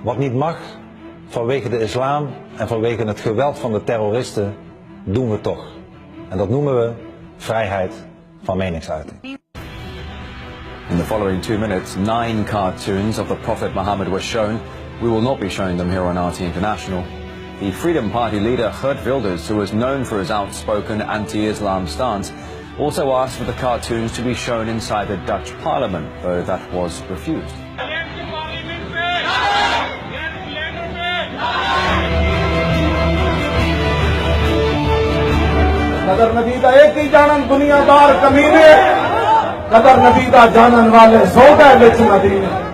Wat niet mag, vanwege de islam en vanwege het geweld van de terroristen, doen we toch. En dat noemen we vrijheid van meningsuiting. In the following 2 minutes, 9 cartoons of the Prophet Muhammad were shown. We will not be showing them here on RT International. The Freedom Party leader Geert Wilders, who is known for his outspoken anti-Islam stance, also asked for the cartoons to be shown inside the Dutch Parliament, though that was refused. कदर नबी दा एक ही जानन दुनियादार कमीने, कदर नबी दा जानन वाले सौ गए विच मदीने।